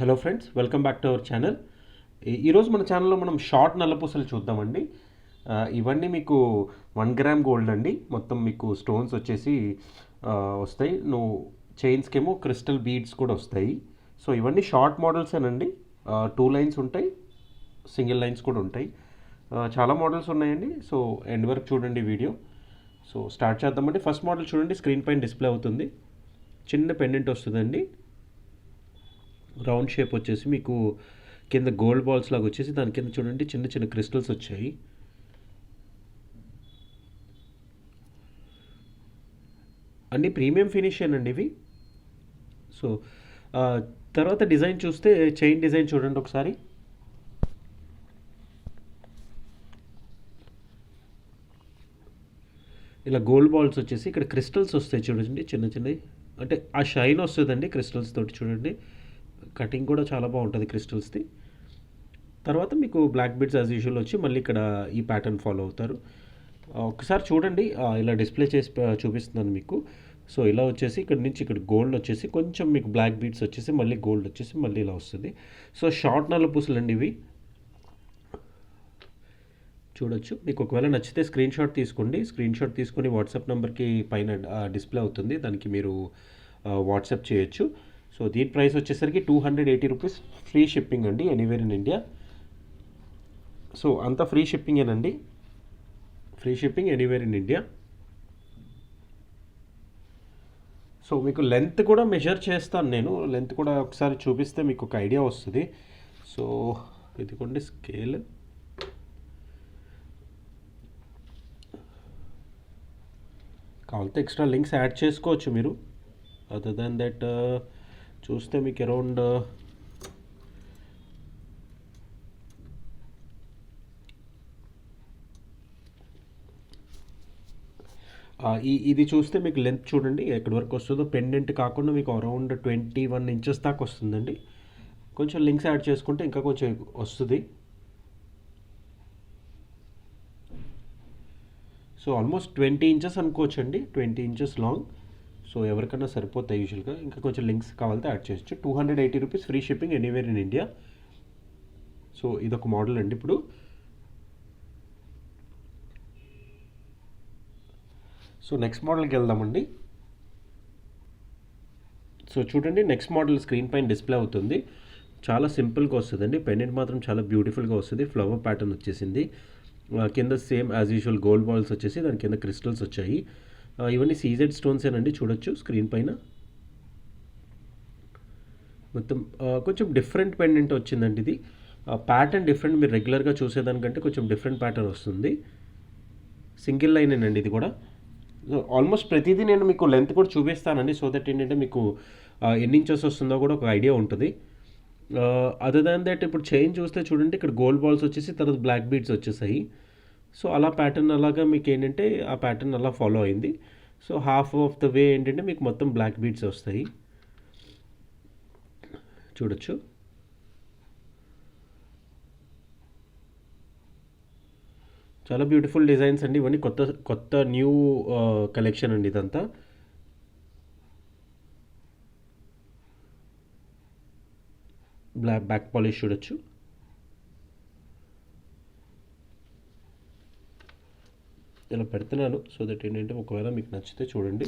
Hello friends, welcome back to our channel. ఈరోజు మన ఛానల్లో మనం షార్ట్ నల్లపూసలు చూద్దామండి. ఇవన్నీ మీకు 1 గ్రామ్ గోల్డ్ అండి. మొత్తం మీకు స్టోన్స్ వచ్చేసి వస్తాయి. చైన్స్కేమో క్రిస్టల్ బీడ్స్ కూడా వస్తాయి. సో ఇవన్నీ షార్ట్ మోడల్సేనండి. 2 లైన్స్ ఉంటాయి, సింగిల్ లైన్స్ కూడా ఉంటాయి. చాలా మోడల్స్ ఉన్నాయండి. సో ఎండ్ వరకు చూడండి వీడియో. సో స్టార్ట్ చేద్దామండి. ఫస్ట్ మోడల్ చూడండి, స్క్రీన్ పైన డిస్ప్లే అవుతుంది. చిన్న పెండెంట్ వస్తుందండి. రౌండ్ షేప్ వచ్చేసి మీకు కింద గోల్డ్ బాల్స్ లాగా వచ్చేసి దాని కింద చూడండి చిన్న చిన్న క్రిస్టల్స్ వచ్చాయి. అన్ని ప్రీమియం ఫినిష్ అండి ఇవి. సో తర్వాత డిజైన్ చూస్తే చైన్ డిజైన్ చూడండి ఒకసారి. ఇలా గోల్డ్ బాల్స్ వచ్చేసి ఇక్కడ క్రిస్టల్స్ వస్తాయి చూడండి, చిన్న చిన్నవి. అంటే ఆ షైన్ వస్తుందండి క్రిస్టల్స్ తోటి. చూడండి కటింగ్ కూడా చాలా బాగుంటుంది క్రిస్టల్స్ది. తర్వాత మీకు బ్లాక్ బీడ్స్ యాజ్ యూజువల్ వచ్చి మళ్ళీ ఇక్కడ ఈ ప్యాటర్న్ ఫాలో అవుతారు. ఒకసారి చూడండి, ఇలా డిస్ప్లే చేసి చూపిస్తున్నాను మీకు. సో ఇలా వచ్చేసి ఇక్కడ నుంచి ఇక్కడ గోల్డ్ వచ్చేసి కొంచెం మీకు బ్లాక్ బీడ్స్ వచ్చేసి మళ్ళీ గోల్డ్ వచ్చేసి మళ్ళీ ఇలా వస్తుంది. సో షార్ట్ నల్లపూసలు అండి ఇవి. చూడొచ్చు. మీకు ఒకవేళ నచ్చితే స్క్రీన్ షాట్ తీసుకోండి. స్క్రీన్ షాట్ తీసుకొని వాట్సాప్ నెంబర్కి పైన డిస్ప్లే అవుతుంది, దానికి మీరు వాట్సాప్ చేయొచ్చు. సో దీని ప్రైస్ వచ్చేసరికి 280 రూపీస్, ఫ్రీ షిప్పింగ్ అండి, ఎనీవేర్ ఇన్ ఇండియా. సో అంతా ఫ్రీ షిప్పింగేనండి, free shipping anywhere in India. So మీకు లెంత్ కూడా మెజర్ చేస్తాను నేను. లెంత్ కూడా ఒకసారి చూపిస్తే మీకు ఒక ఐడియా వస్తుంది. సో ఇదిగోండి స్కేల్. కావాలంటే ఎక్స్ట్రా లింక్స్ యాడ్ చేసుకోవచ్చు మీరు. అదర్ దాన్ దట్ చూస్తే మీకు అరౌండ్ ఇది చూస్తే మీకు లెంత్ చూడండి ఎక్కడి వరకు వస్తుందో. పెండెంట్ కాకుండా మీకు అరౌండ్ 21 ఇంచెస్ దాకా వస్తుందండి. కొంచెం లింక్స్ యాడ్ చేసుకుంటే ఇంకా కొంచెం వస్తుంది. సో ఆల్మోస్ట్ 20 ఇంచెస్ అనుకోవచ్చు అండి, 20 ఇంచెస్ లాంగ్. సో ఎవరికైనా సరిపోతాయి యూజువల్గా. ఇంకా కొంచెం లింక్స్ కావాలంటే యాడ్ చేయొచ్చు. 280 rupees, free shipping anywhere in India. So ఇదొక మోడల్ అండి. ఇప్పుడు సో నెక్స్ట్ మోడల్కి వెళ్దామండి. సో చూడండి, నెక్స్ట్ మోడల్ స్క్రీన్ పైన డిస్ప్లే అవుతుంది. చాలా సింపుల్గా వస్తుందండి. పెండెంట్ మాత్రం చాలా బ్యూటిఫుల్గా వస్తుంది. ఫ్లవర్ ప్యాటర్న్ వచ్చేసింది. కింద same as usual gold balls వచ్చేసి దాని కింద క్రిస్టల్స్ వచ్చాయి. ఇవన్నీ సీజెడ్ స్టోన్సేనండి, చూడొచ్చు స్క్రీన్ పైన. మొత్తం కొంచెం డిఫరెంట్ పెండెంట్ వచ్చిందండి ఇది. ప్యాటర్న్ డిఫరెంట్, మీరు రెగ్యులర్గా చూసేదానికంటే కొంచెం డిఫరెంట్ ప్యాటర్న్ వస్తుంది. సింగిల్ లైనేనండి ఇది కూడా. ఆల్మోస్ట్ ప్రతిదీ నేను మీకు లెంత్ కూడా చూపిస్తానండి, సో దట్ ఏంటంటే మీకు ఎన్ని ఇంచెస్ వస్తుందో కూడా ఒక ఐడియా ఉంటుంది. అదర్ దాన్ దట్ ఇప్పుడు చైన్ చూస్తే చూడండి, ఇక్కడ గోల్డ్ బాల్స్ వచ్చేసి తర్వాత బ్లాక్ బీడ్స్ వచ్చేసాయి. సో అలా ప్యాటర్న్ అలాగా మీకు ఏంటంటే ఆ ప్యాటర్న్ అలా ఫాలో అయింది. సో హాఫ్ ఆఫ్ ద వే ఏంటంటే మీకు మొత్తం బ్లాక్ బీడ్స్ వస్తాయి, చూడొచ్చు. చాలా బ్యూటిఫుల్ డిజైన్స్ అండి ఇవన్నీ. కొత్త కొత్త న్యూ కలెక్షన్ అండి ఇదంతా. బ్యాక్ పాలిష్ చూడొచ్చు. ఇలా పెడుతున్నాను సో దట్ ఏంటంటే ఒకవేళ మీకు నచ్చితే చూడండి.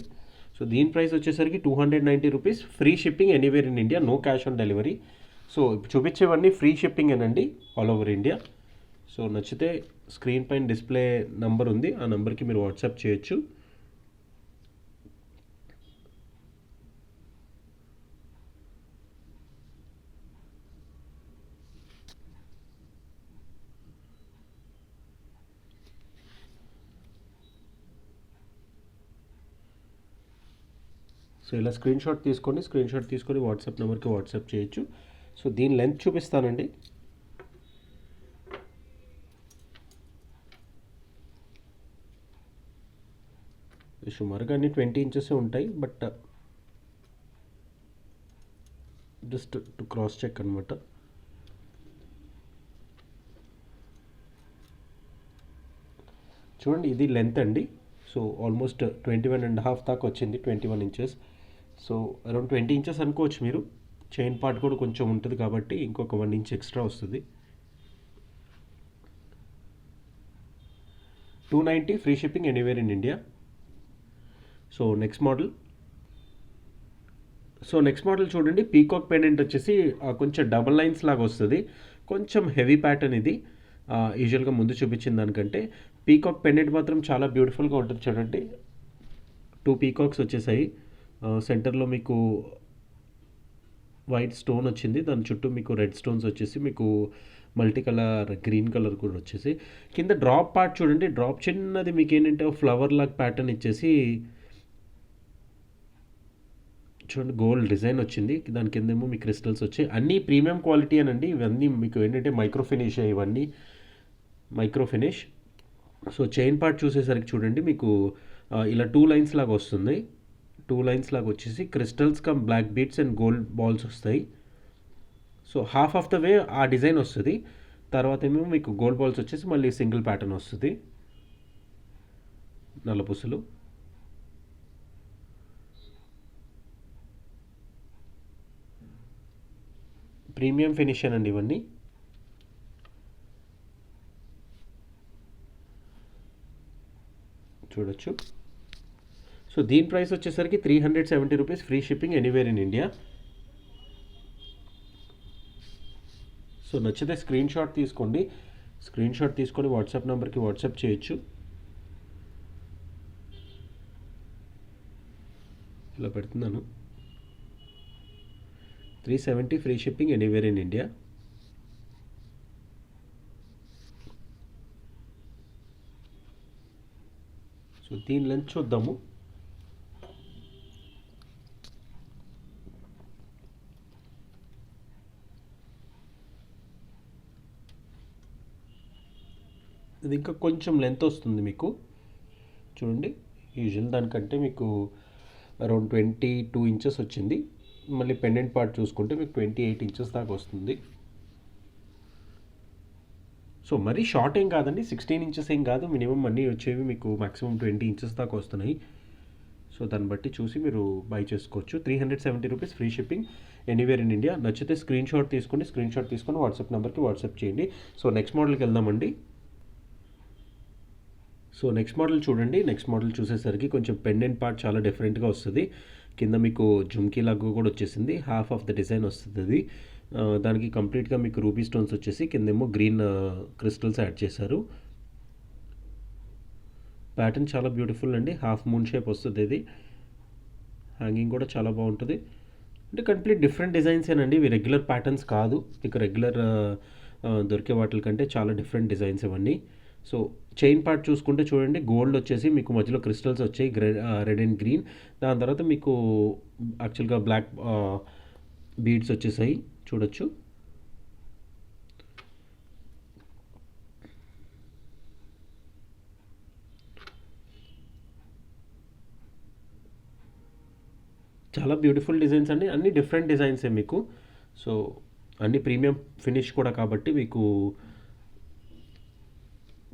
సో దీని ప్రైస్ వచ్చేసరికి 290 rupees, free shipping anywhere in India, no cash on delivery. So చూపించేవన్నీ ఫ్రీ షిప్పింగ్ అనండి ఆల్ ఓవర్ ఇండియా. సో నచ్చితే స్క్రీన్ పైన డిస్ప్లే నంబర్ ఉంది, ఆ నెంబర్కి మీరు వాట్సాప్ చేయొచ్చు. సో ఇలా స్క్రీన్ షాట్ తీసుకొని వాట్సాప్ నెంబర్కి వాట్సాప్ చేయొచ్చు. సో దీని లెంత్ చూపిస్తానండి. సుమారుగా అన్ని 20 ఇంచెస్ ఉంటాయి, but just to cross check అనమాట. చూడండి ఇది లెంత్ అండి. సో ఆల్మోస్ట్ 21.5 దాకా వచ్చింది, 21 ఇంచెస్. సో అరౌండ్ 20 ఇంచెస్ అనుకోవచ్చు మీరు. చైన్ పార్ట్ కూడా కొంచెం ఉంటుంది కాబట్టి ఇంకొక 1 ఇంచ్ ఎక్స్ట్రా వస్తుంది. 290 free shipping anywhere in India. So next model చూడండి, పీకాక్ పెండెంట్ వచ్చేసి కొంచెం డబల్ లైన్స్ లాగా వస్తుంది. కొంచెం హెవీ ప్యాటర్న్ ఇది. యూజువల్గా ముందు చూపించిన దానికంటే పీకాక్ పెండెంట్ మాత్రం చాలా బ్యూటిఫుల్గా ఉంటుంది. చూడండి, 2 పీకాక్స్ వచ్చేసాయి. సెంటర్లో మీకు వైట్ స్టోన్ వచ్చింది, దాని చుట్టూ మీకు రెడ్ స్టోన్స్ వచ్చేసి మీకు మల్టీ కలర్ గ్రీన్ కలర్ కూడా వచ్చేసి కింద డ్రాప్ పార్ట్ చూడండి, డ్రాప్ చిన్నది మీకు ఏంటంటే ఫ్లవర్ లాగా ప్యాటర్న్ ఇచ్చేసి చూడండి గోల్డ్ డిజైన్ వచ్చింది. దాని కిందేమో మీ క్రిస్టల్స్ వచ్చాయి. అన్నీ ప్రీమియం క్వాలిటీ అనండి. ఇవన్నీ మీకు ఏంటంటే మైక్రో ఫినిష్, ఇవన్నీ micro finish. So chain part చూసేసరికి చూడండి మీకు ఇలా 2 లైన్స్ లాగా వస్తుంది. 2 లైన్స్ లాగా వచ్చేసి crystals come black beads and gold balls వస్తాయి. So half of the way ఆ డిజైన్ వస్తుంది. తర్వాత ఏమో మీకు గోల్డ్ బాల్స్ వచ్చేసి మళ్ళీ సింగిల్ ప్యాటర్న్ వస్తుంది, నల్లపూసలు. ప్రీమియం ఫినిష్ అండి ఇవన్నీ. చూడొచ్చు. సో దీని ప్రైస్ వచ్చేసరికి 370 rupees free shipping anywhere in India. So నచ్చితే స్క్రీన్ షాట్ తీసుకోండి. స్క్రీన్ షాట్ తీసుకొని వాట్సాప్ నెంబర్కి వాట్సాప్ చేయొచ్చు. ఇలా పెడుతున్నాను. 370 free shipping anywhere in India. So దీని లెంత్ చూద్దాము. ఇది ఇంకా కొంచెం లెంత్ వస్తుంది మీకు. చూడండి, యూజువల్ దానికంటే మీకు అరౌండ్ 22 ఇంచెస్ వచ్చింది. మళ్ళీ పెండెంట్ పార్ట్ చూసుకుంటే మీకు 28 ఇంచెస్ దాకా వస్తుంది. సో మరీ షార్ట్ ఏం కాదండి, 16 ఇంచెస్ ఏం కాదు. మినిమం అన్నీ వచ్చేవి మీకు మాక్సిమం 20 ఇంచెస్ దాకా వస్తున్నాయి. సో దాన్ని బట్టి చూసి మీరు బై చేసుకోవచ్చు. 370 rupees free shipping anywhere in India. నచ్చితే స్క్రీన్ షాట్ తీసుకొని వాట్సాప్ నెంబర్కి వాట్సాప్ చేయండి. సో నెక్స్ట్ మోడల్కి వెళ్దామండి. సో నెక్స్ట్ మోడల్ చూడండి. నెక్స్ట్ మోడల్ చూసేసరికి కొంచెం పెండెంట్ పార్ట్ చాలా డిఫరెంట్గా వస్తుంది. కింద మీకు జుమ్కీ లాగా కూడా వచ్చేసింది. హాఫ్ ఆఫ్ ద డిజైన్ వస్తుంది అది. దానికి కంప్లీట్గా మీకు రూబీ స్టోన్స్ వచ్చేసి కిందేమో గ్రీన్ క్రిస్టల్స్ యాడ్ చేశారు. ప్యాటర్న్ చాలా బ్యూటిఫుల్ అండి. హాఫ్ మూన్ షేప్ వస్తుంది ఇది. హ్యాంగింగ్ కూడా చాలా బాగుంటుంది. అంటే కంప్లీట్ డిఫరెంట్ డిజైన్స్ ఏనండి ఇవి. రెగ్యులర్ ప్యాటర్న్స్ కాదు. ఇక రెగ్యులర్ దొరికే వాటి కంటే చాలా డిఫరెంట్ డిజైన్స్ ఇవన్నీ. సో చైన్ పార్ట్ చూసుకుంటే చూడండి, గోల్డ్ వచ్చేసి మీకు మధ్యలో క్రిస్టల్స్ వచ్చాయి, రెడ్ అండ్ గ్రీన్. దాని తర్వాత మీకు యాక్చువల్గా బ్లాక్ బీడ్స్ వచ్చేసాయి. చూడొచ్చు. చాలా బ్యూటిఫుల్ డిజైన్స్ అండి. అన్ని డిఫరెంట్ డిజైన్సే మీకు. సో అన్ని ప్రీమియం ఫినిష్ కూడా కాబట్టి మీకు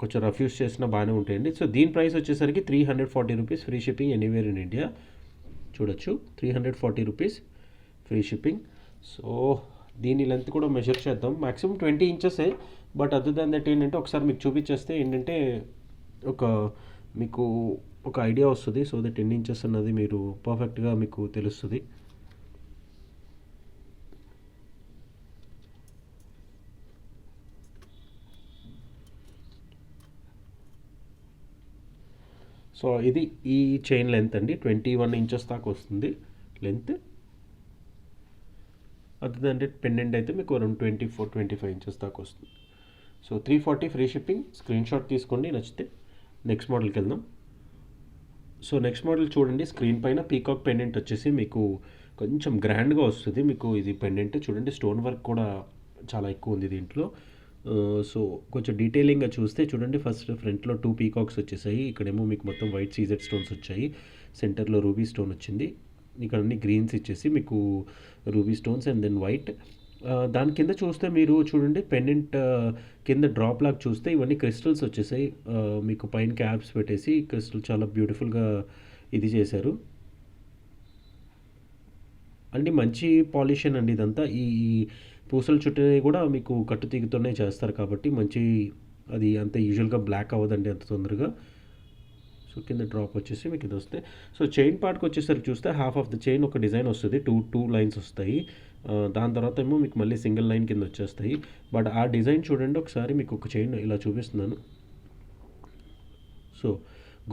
కొంచెం రఫ్ యూస్ చేసినా బాగానే ఉంటాయండి. సో దీని ప్రైస్ వచ్చేసరికి 340 rupees free shipping anywhere in India. చూడొచ్చు, 340 రూపీస్ ఫ్రీ షిప్పింగ్. సో దీని లెంత్ కూడా మెజర్ చేద్దాం. మ్యాక్సిమం 20 ఇంచెసే. బట్ అదర్ దాన్ దట్ ఏంటంటే ఒకసారి మీకు చూపించేస్తే ఏంటంటే మీకు ఒక ఐడియా వస్తుంది. సో దట్ ఎన్ని ఇంచెస్ అన్నది మీరు పర్ఫెక్ట్గా మీకు తెలుస్తుంది. సో ఇది ఈ చైన్ లెంత్ అండి. 21 ఇంచెస్ దాకా వస్తుంది లెంత్. అదంటే పెండెంట్ అయితే మీకు అరౌండ్ 24-25 ఇంచెస్ దాకా వస్తుంది. So 340 free shipping. Screen shot తీసుకోండి నచ్చితే. నెక్స్ట్ మోడల్కి వెళ్దాం. సో నెక్స్ట్ మోడల్ చూడండి. స్క్రీన్ పైన పీకాక్ పెండెంట్ వచ్చేసి మీకు కొంచెం గ్రాండ్గా వస్తుంది. మీకు ఇది పెండెంట్ చూడండి, స్టోన్ వర్క్ కూడా చాలా ఎక్కువ ఉంది దీంట్లో. సో కొంచెం డీటెయిలింగ్గా చూస్తే చూడండి, ఫస్ట్ ఫ్రంట్లో 2 పీకాక్స్ వచ్చేసాయి. ఇక్కడేమో మీకు మొత్తం వైట్ సీజెడ్ స్టోన్స్ వచ్చాయి. సెంటర్లో రూబీ స్టోన్ వచ్చింది. ఇక్కడ అన్ని గ్రీన్స్ ఇచ్చేసి మీకు ruby stones and then white. దాని కింద చూస్తే మీరు చూడండి, పెండెంట్ కింద డ్రాప్ లాగా చూస్తే ఇవన్నీ క్రిస్టల్స్ వచ్చేసాయి. మీకు పైన క్యాప్స్ పెట్టేసి క్రిస్టల్ చాలా బ్యూటిఫుల్గా ఇది చేశారు. అండి మంచి పాలిషన్ అండి ఇదంతా. ఈ ఈ పూసల చుట్టూ కూడా మీకు కట్టు తీగతోనే చేస్తారు కాబట్టి మంచి, అది అంత యూజువల్గా బ్లాక్ అవ్వదండి అంత తొందరగా. సో కింద డ్రాప్ వచ్చేసి మీకు ఇది వస్తే, సో చైన్ పార్ట్కి వచ్చేసరికి చూస్తే హాఫ్ ఆఫ్ ద చైన్ ఒక డిజైన్ వస్తుంది, టూ టూ లైన్స్ వస్తాయి. దాని తర్వాత ఏమో మీకు మళ్ళీ సింగిల్ లైన్ కింద వచ్చేస్తాయి. బట్ ఆ డిజైన్ చూడండి ఒకసారి, మీకు ఒక చైన్ ఇలా చూపిస్తున్నాను. సో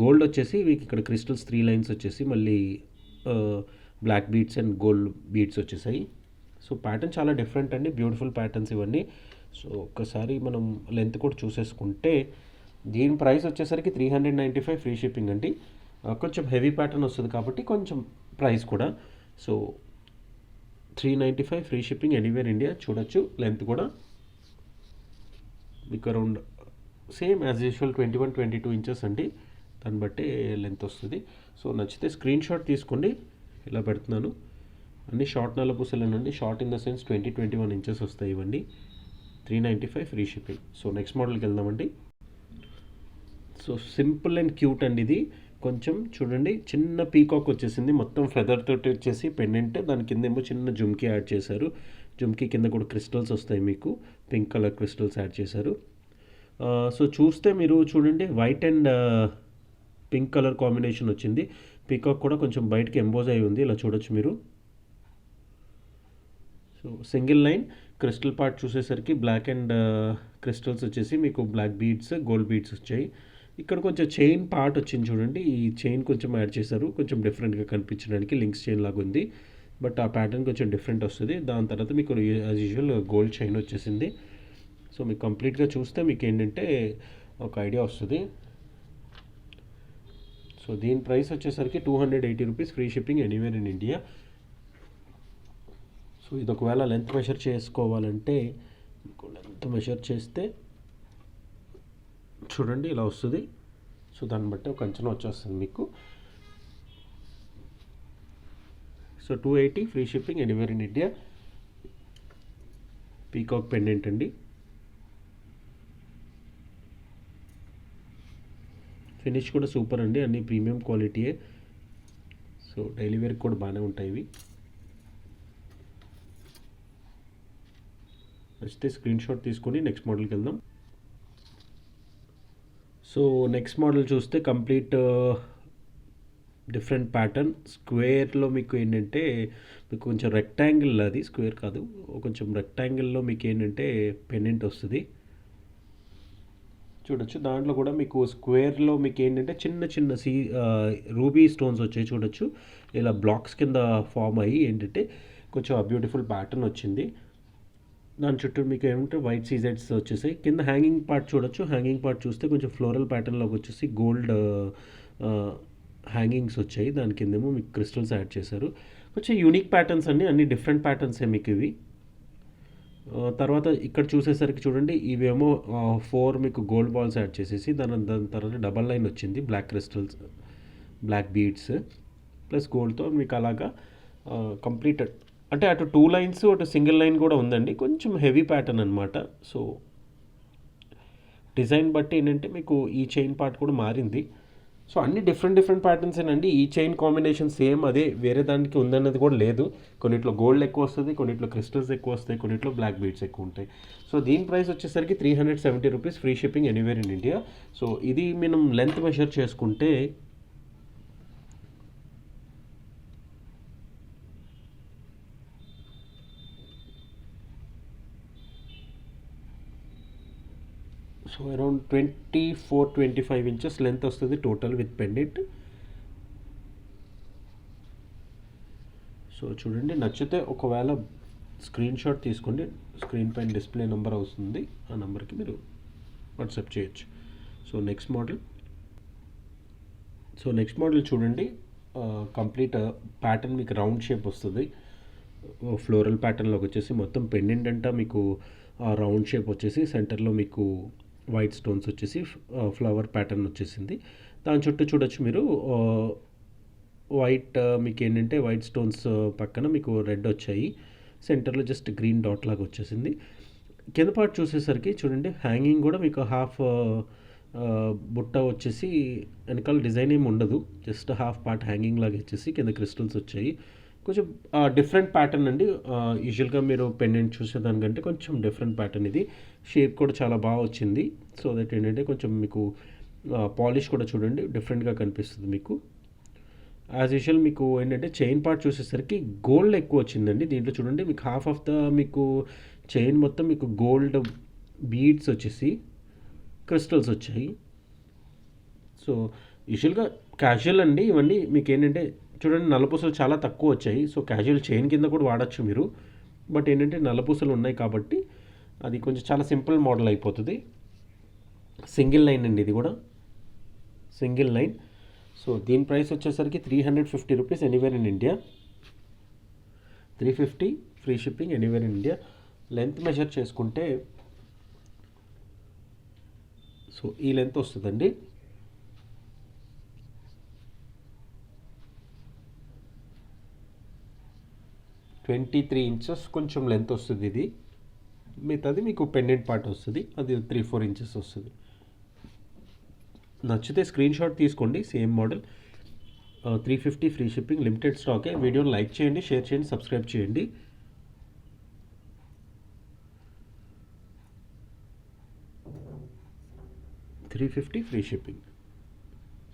గోల్డ్ వచ్చేసి మీకు ఇక్కడ క్రిస్టల్స్ 3 లైన్స్ వచ్చేసి మళ్ళీ black beads and gold beads వచ్చేసాయి. సో ప్యాటర్న్ చాలా డిఫరెంట్ అండి, బ్యూటిఫుల్ ప్యాటర్న్స్ ఇవన్నీ. సో ఒక్కసారి మనం లెంత్ కూడా చూసేసుకుంటే దీని ప్రైస్ వచ్చేసరికి 395 ఫ్రీ షిప్పింగ్ అండి. కొంచెం హెవీ ప్యాటర్న్ వస్తుంది కాబట్టి కొంచెం ప్రైస్ కూడా. So 395 free shipping anywhere India. చూడొచ్చు లెంత్ కూడా మీకు around same as usual 21-22 inches అండి, దాన్ని బట్టి లెంత్ వస్తుంది. సో నచ్చితే స్క్రీన్ షాట్ తీసుకోండి, ఇలా పెడుతున్నాను. అన్ని షార్ట్ నల్ల పూసలేనండి, short in the sense 20-21 inches వస్తాయి ఇవన్నీ. 395 ఫ్రీ షిప్పింగ్. సో నెక్స్ట్ మోడల్కి వెళ్దామండి. సో సింపుల్ అండ్ క్యూట్ అండి ఇది. కొంచెం చూడండి, చిన్న పీకాక్ వచ్చేసింది, మొత్తం ఫెదర్ తోటి వచ్చేసి పెండెంట్, దాని కింద ఏమో చిన్న జుమ్కీ యాడ్ చేశారు. జుమ్కీ కింద కూడా క్రిస్టల్స్ వస్తాయి, మీకు పింక్ కలర్ క్రిస్టల్స్ యాడ్ చేశారు. సో చూస్తే మీరు చూడండి, white and pink colour combination వచ్చింది. పీకాక్ కూడా కొంచెం బయటకి ఎంబోజ్ అయి ఉంది, ఇలా చూడొచ్చు మీరు. So single line crystal part చూసేసరికి బ్లాక్ అండ్ క్రిస్టల్స్ వచ్చేసి మీకు బ్లాక్ బీడ్స్, గోల్డ్ బీడ్స్ వచ్చాయి. ఇక్కడ కొంచెం చైన్ పార్ట్ వచ్చింది చూడండి, ఈ చైన్ కొంచెం యాడ్ చేశారు, కొంచెం డిఫరెంట్గా కనిపించడానికి, లింక్స్ చైన్ లాగా ఉంది. బట్ ఆ ప్యాటర్న్ కొంచెం డిఫరెంట్ వస్తుంది. దాని తర్వాత మీకు యాజ్ యూజువల్ గోల్డ్ చైన్ వచ్చేసింది. సో మీకు కంప్లీట్గా చూస్తే మీకు ఏంటంటే ఒక ఐడియా వస్తుంది. సో దీని ప్రైస్ వచ్చేసరికి 280 rupees free shipping anywhere in India. So ఇది ఒకవేళ లెంత్ మెషర్ చేసుకోవాలంటే, మీకు లెంత్ మెషర్ చేస్తే చూడండి ఇలా వస్తుంది. సో దాన్ని బట్టి ఒక అంచనా వచ్చేస్తుంది మీకు. So 280 free shipping anywhere in India. Peacock pendant అండి, ఫినిష్ కూడా సూపర్ అండి, అన్ని ప్రీమియం క్వాలిటీయే. సో డైలీ వేర్కి కూడా బాగానే ఉంటాయి ఇవి. నచ్చితే స్క్రీన్ షాట్ తీసుకొని నెక్స్ట్ మోడల్కి వెళ్దాం. సో నెక్స్ట్ మోడల్ చూస్తే కంప్లీట్ డిఫరెంట్ ప్యాటర్న్. స్క్వేర్లో మీకు ఏంటంటే, మీకు కొంచెం రెక్టాంగిల్, అది స్క్వేర్ కాదు, కొంచెం రెక్టాంగిల్లో మీకు ఏంటంటే పెండెంట్ వస్తుంది చూడొచ్చు. దాంట్లో కూడా మీకు స్క్వేర్లో మీకు ఏంటంటే చిన్న చిన్న రూబీ స్టోన్స్ వచ్చాయి చూడొచ్చు, ఇలా బ్లాక్స్ కింద ఫామ్ అయ్యి ఏంటంటే కొంచెం బ్యూటిఫుల్ ప్యాటర్న్ వచ్చింది. దాని చుట్టూ మీకు ఏమంటే వైట్ సీజెడ్స్ వచ్చేసాయి. కింద హ్యాంగింగ్ పార్ట్ చూడొచ్చు, హ్యాంగింగ్ పార్ట్ చూస్తే కొంచెం ఫ్లోరల్ ప్యాటర్న్లోకి వచ్చేసి గోల్డ్ హ్యాంగింగ్స్ వచ్చాయి, దాని కిందేమో మీకు క్రిస్టల్స్ యాడ్ చేశారు. కొంచెం యూనిక్ ప్యాటర్న్స్ అండి, అన్ని డిఫరెంట్ ప్యాటర్న్సే మీకు ఇవి. తర్వాత ఇక్కడ చూసేసరికి చూడండి, ఇవేమో 4 మీకు గోల్డ్ బాల్స్ యాడ్ చేసేసి దాని తర్వాత డబల్ లైన్ వచ్చింది, black crystals, black beads plus గోల్డ్తో మీకు అలాగా కంప్లీటెడ్. అంటే అటు 2 లైన్స్, అటు సింగిల్ లైన్ కూడా ఉందండి, కొంచెం హెవీ ప్యాటర్న్ అనమాట. సో డిజైన్ బట్టి ఏంటంటే మీకు ఈ చైన్ పార్ట్ కూడా మారింది. సో అన్ని డిఫరెంట్ ప్యాటర్న్స్ ఏనండి. ఈ చైన్ కాంబినేషన్ సేమ్ అదే, వేరే దానికి ఉందన్నది కూడా లేదు. కొన్నిట్లో గోల్డ్ ఎక్కువ వస్తుంది, కొన్నిట్లో క్రిస్టల్స్ ఎక్కువ వస్తాయి, కొన్నిట్లో బ్లాక్ బీడ్స్ ఎక్కువ ఉంటాయి. సో దీని ప్రైస్ వచ్చేసరికి 370 rupees free shipping anywhere in India. So ఇది మనం లెంత్ మెషర్ చేసుకుంటే సో అరౌండ్ 24-25 ఇంచెస్ లెంత్ వస్తుంది టోటల్ విత్ పెండెంట్. సో చూడండి, నచ్చితే ఒకవేళ స్క్రీన్ షాట్ తీసుకోండి, స్క్రీన్ పైన డిస్ప్లే నెంబర్ అవుతుంది, ఆ నెంబర్కి మీరు వాట్సాప్ చేయొచ్చు. సో నెక్స్ట్ మోడల్ చూడండి, కంప్లీట్ ప్యాటర్న్ మీకు రౌండ్ షేప్ వస్తుంది, ఫ్లోరల్ ప్యాటర్న్లోకి వచ్చేసి మొత్తం పెండెంట్ అంతా మీకు రౌండ్ షేప్ వచ్చేసి సెంటర్లో మీకు వైట్ స్టోన్స్ వచ్చేసి ఫ్లవర్ ప్యాటర్న్ వచ్చేసింది. దాని చుట్టూ చూడొచ్చు మీరు వైట్, మీకు ఏంటంటే వైట్ స్టోన్స్ పక్కన మీకు రెడ్ వచ్చాయి, సెంటర్లో జస్ట్ గ్రీన్ డాట్ లాగా వచ్చేసింది. కింద పార్ట్ చూసేసరికి చూడండి, హ్యాంగింగ్ కూడా మీకు హాఫ్ బుట్ట వచ్చేసి, వెనకాల డిజైన్ ఏమి ఉండదు, జస్ట్ హాఫ్ పార్ట్ హ్యాంగింగ్ లాగా వచ్చేసి కింద క్రిస్టల్స్ వచ్చాయి. కొంచెం డిఫరెంట్ ప్యాటర్న్ అండి. యూజువల్గా మీరు పెండెంట్ చూసేదానికంటే కొంచెం డిఫరెంట్ ప్యాటర్న్ ఇది. షేప్ కూడా చాలా బాగా వచ్చింది. సో దట్ ఏంటంటే కొంచెం మీకు పాలిష్ కూడా చూడండి డిఫరెంట్గా కనిపిస్తుంది మీకు. యాజ్ యూజువల్ మీకు ఏంటంటే చైన్ పార్ట్ చూసేసరికి గోల్డ్ ఎక్కువ వచ్చిందండి. దీంట్లో చూడండి మీకు హాఫ్ ఆఫ్ ద మీకు చైన్ మొత్తం మీకు గోల్డ్ బీడ్స్ వచ్చేసి క్రిస్టల్స్ వచ్చాయి. సో యూజువల్గా క్యాజువల్ అండి ఇవన్నీ. మీకు ఏంటంటే చూడండి నల్లపూసలు చాలా తక్కువ వచ్చాయి. సో క్యాజువల్ చైన్ కింద కూడా వాడచ్చు మీరు. బట్ ఏంటంటే నల్లపూసలు ఉన్నాయి కాబట్టి అది కొంచెం చాలా సింపుల్ మోడల్ అయిపోతుంది. సింగిల్ లైన్ అండి ఇది కూడా, సింగిల్ లైన్. సో దీని ప్రైస్ వచ్చేసరికి 350 rupees anywhere in India. 350 free shipping anywhere in India. Length measure చేసుకుంటే సో ఈ లెంత్ వస్తుందండి. ట్వంటీ ఇంచెస్ కొంచెం లెంత్ వస్తుంది ఇది. మిగతాది మీకు పెండెంట్ పార్ట్ వస్తుంది, అది 3-4 ఇంచెస్ వస్తుంది. నచ్చితే స్క్రీన్ షాట్ తీసుకోండి. Same model 350 free shipping, limited స్టాకే. వీడియోని లైక్ చేయండి, షేర్ చేయండి, సబ్స్క్రైబ్ చేయండి. $350 free shipping.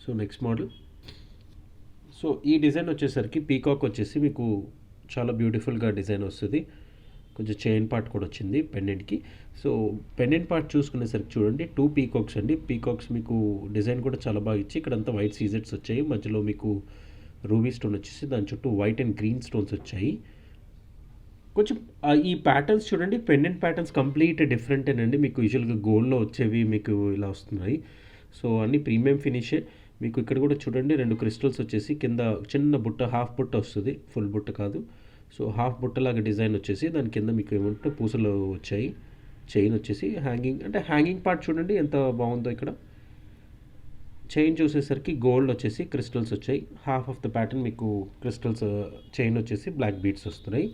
So next model. So ఈ డిజైన్ వచ్చేసరికి పీకాక్ వచ్చేసి మీకు చాలా బ్యూటిఫుల్గా డిజైన్ వస్తుంది. కొంచెం చైన్ పార్ట్ కూడా వచ్చింది పెండెంట్కి. సో పెండెంట్ పార్ట్ చూసుకునేసరికి చూడండి 2 పీకాక్స్ అండి. పీకాక్స్ మీకు డిజైన్ కూడా చాలా బాగా ఇచ్చి ఇక్కడంతా వైట్ సీజెట్స్ వచ్చాయి. మధ్యలో మీకు రూబీ స్టోన్ వచ్చేసి దాని చుట్టూ వైట్ అండ్ గ్రీన్ స్టోన్స్ వచ్చాయి. కొంచెం ఈ ప్యాటర్న్స్ చూడండి, పెండెంట్ ప్యాటర్న్స్ కంప్లీట్ డిఫరెంటేనండి. మీకు యూజువల్గా గోల్డ్లో వచ్చేవి మీకు ఇలా వస్తున్నాయి. సో అన్ని ప్రీమియం ఫినిషే. మీకు ఇక్కడ కూడా చూడండి 2 క్రిస్టల్స్ వచ్చేసి కింద చిన్న బుట్ట, హాఫ్ బుట్ట వస్తుంది, ఫుల్ బుట్ట కాదు. సో హాఫ్ బుట్టలాగా డిజైన్ వచ్చేసి దాని కింద మీకు ఏమంటే పూసలు వచ్చాయి. చైన్ వచ్చేసి హ్యాంగింగ్, అంటే హ్యాంగింగ్ పార్ట్ చూడండి ఎంత బాగుందో. ఇక్కడ చైన్ చూసేసరికి గోల్డ్ వచ్చేసి క్రిస్టల్స్ వచ్చాయి. హాఫ్ ఆఫ్ ద ప్యాటర్న్ మీకు క్రిస్టల్స్, చైన్ వచ్చేసి బ్లాక్ బీడ్స్ వస్తున్నాయి.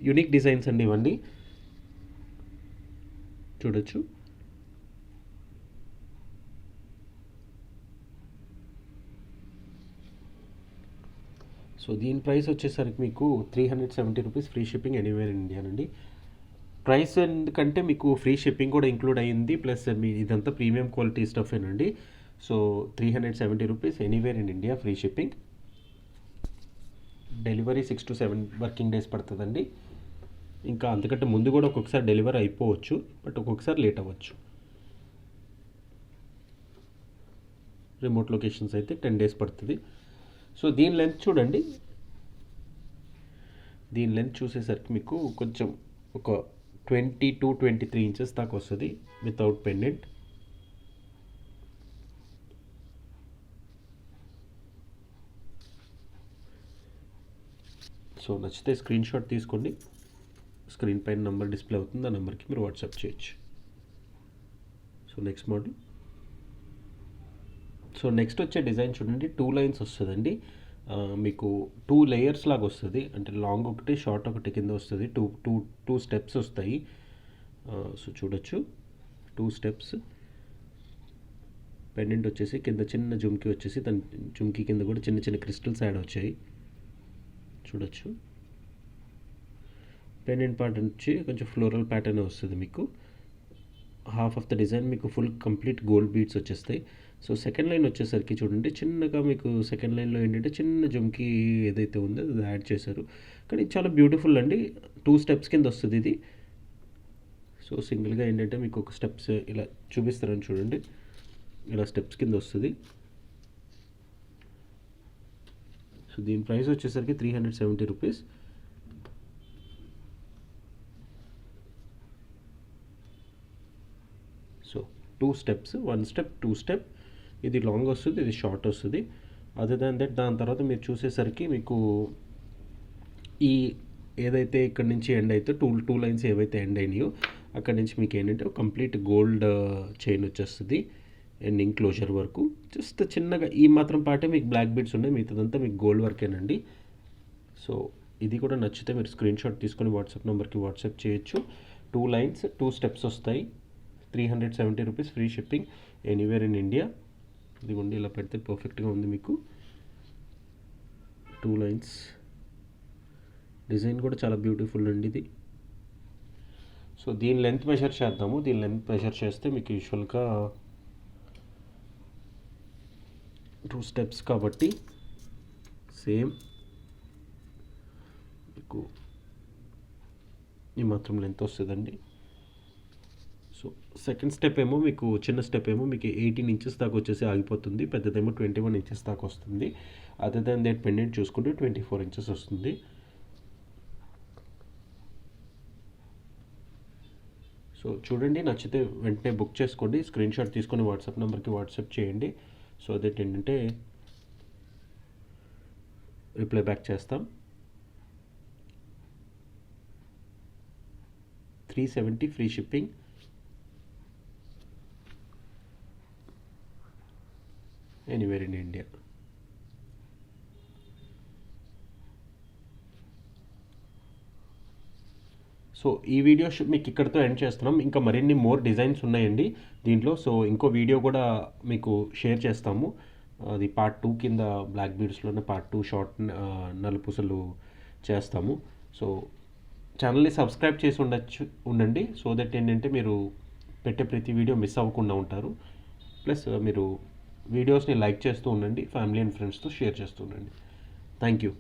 యూనిక్ డిజైన్స్ అండి ఇవన్నీ, చూడొచ్చు. సో దీని ప్రైస్ వచ్చేసరికి మీకు 370 rupees free shipping anywhere in India అండి. ప్రైస్ ఎందుకంటే మీకు ఫ్రీ షిప్పింగ్ కూడా ఇంక్లూడ్ అయ్యింది, ప్లస్ మీ ఇదంతా ప్రీమియం క్వాలిటీ స్టఫేనండి. So 370 rupees anywhere in India free shipping. Delivery 6 to 7 working days పడుతుందండి. ఇంకా అంతకంటే ముందు కూడా ఒక్కొక్కసారి డెలివరీ అయిపోవచ్చు, బట్ ఒక్కొక్కసారి లేట్ అవ్వచ్చు. రిమోట్ లొకేషన్స్ అయితే 10 డేస్ పడుతుంది. సో దీని లెంత్ చూడండి, దీని లెంత్ చూసేసరికి మీకు కొంచెం ఒక 20 to 23 ఇంచెస్ దాకా వస్తుంది వితౌట్ పెండెంట్. సో నచ్చితే స్క్రీన్ షాట్ తీసుకోండి. స్క్రీన్ పైన నెంబర్ డిస్ప్లే అవుతుంది, ఆ నెంబర్కి మీరు వాట్సాప్ చేయొచ్చు. So next model. So next వచ్చే డిజైన్ చూడండి 2 లైన్స్ వస్తుందండి. మీకు 2 లేయర్స్ లాగా వస్తుంది, అంటే లాంగ్ ఒకటి, షార్ట్ ఒకటి కింద వస్తుంది. టూ స్టెప్స్ వస్తాయి. సో చూడొచ్చు 2 స్టెప్స్. పెండెంట్ వచ్చేసి కింద చిన్న జుమ్కి వచ్చేసి, దాని జుమ్కి కింద కూడా చిన్న చిన్న క్రిస్టల్స్ యాడ్ వచ్చాయి, చూడొచ్చు. పెండెంట్ పార్ట్ వచ్చి కొంచెం ఫ్లోరల్ ప్యాటర్న్ వస్తుంది మీకు. హాఫ్ ఆఫ్ ద డిజైన్ మీకు ఫుల్ కంప్లీట్ గోల్డ్ బీడ్స్ వచ్చేస్తాయి. సో సెకండ్ లైన్ వచ్చేసరికి చూడండి చిన్నగా మీకు సెకండ్ లైన్లో ఏంటంటే చిన్న జుమ్కి ఏదైతే ఉందో అది యాడ్ చేశారు, కానీ చాలా బ్యూటిఫుల్ అండి. 2 స్టెప్స్ కింద వస్తుంది ఇది. సో సింగిల్గా ఏంటంటే మీకు ఒక స్టెప్స్ ఇలా చూపిస్తారని చూడండి, ఇలా స్టెప్స్ కింద వస్తుంది. సో దీని ప్రైస్ వచ్చేసరికి 370 rupees. So 2 steps, 1 step, 2 step. ఇది లాంగ్ వస్తుంది, ఇది షార్ట్ వస్తుంది. అదర్ దాన్ దట్ దాని తర్వాత మీరు చూసేసరికి మీకు ఈ ఏదైతే ఇక్కడ నుంచి ఎండ్ అయితే టూ లైన్స్ ఏవైతే ఎండ్ అయినాయో అక్కడ నుంచి మీకు ఏంటంటే కంప్లీట్ గోల్డ్ చైన్ వచ్చేస్తుంది ఎండింగ్ క్లోజర్ వరకు. జస్ట్ చిన్నగా ఈ మాత్రం పాటే మీకు బ్లాక్ బీడ్స్ ఉన్నాయి, మిగతాదంతా మీకు గోల్డ్ వర్కేనండి. సో ఇది కూడా నచ్చితే మీరు స్క్రీన్ షాట్ తీసుకొని వాట్సాప్ నెంబర్కి వాట్సాప్ చేయొచ్చు. 2 లైన్స్, 2 స్టెప్స్ వస్తాయి. 370 rupees free shipping anywhere in India. ఇదిగోండి ఇలా పెడితే పర్ఫెక్ట్గా ఉంది మీకు. 2 లైన్స్, డిజైన్ కూడా చాలా బ్యూటిఫుల్ అండి ఇది. సో దీని లెంత్ మెజర్ చేద్దాము. దీని లెంత్ మెజర్ చేస్తే మీకు యూజువల్గా 2 స్టెప్స్ కాబట్టి సేమ్ మీకు ఈ మాత్రం లెంత్ వస్తుందండి. సో సెకండ్ స్టెప్ ఏమో మీకు చిన్న స్టెప్ ఏమో మీకు 18 ఇంచెస్ దాకా వచ్చేసి ఆగిపోతుంది. పెద్దదేమో 21 ఇంచెస్ దాకా వస్తుంది. అదర్ దాన్ దట్ పెండెంట్ చూసుకుంటే 24 ఇంచెస్ వస్తుంది. సో చూడండి, నచ్చితే వెంటనే బుక్ చేసుకోండి. స్క్రీన్ షాట్ తీసుకొని వాట్సాప్ నెంబర్కి వాట్సాప్ చేయండి. సో దట్ ఏంటంటే రిప్లై బ్యాక్ చేస్తాం. 370 free shipping. Anywhere in India. So ఈ వీడియో మీకు ఇక్కడితో ఎండ్ చేస్తున్నాం. ఇంకా మరిన్ని మోర్ డిజైన్స్ ఉన్నాయండి దీంట్లో. సో ఇంకో వీడియో కూడా మీకు షేర్ చేస్తాము. అది పార్ట్ 2 కింద బ్లాక్ బీడ్స్లోనే పార్ట్ 2 షార్ట్ నలుపూసలు చేస్తాము. సో ఛానల్ని సబ్స్క్రైబ్ చేసి ఉండండి. సో దట్ ఏంటంటే మీరు పెట్టే ప్రతి వీడియో మిస్ అవ్వకుండా ఉంటారు. ప్లస్ మీరు వీడియోస్ని లైక్ చేస్తూ ఉండండి. ఫ్యామిలీ అండ్ ఫ్రెండ్స్తో షేర్ చేస్తూ ఉండండి. Thank you.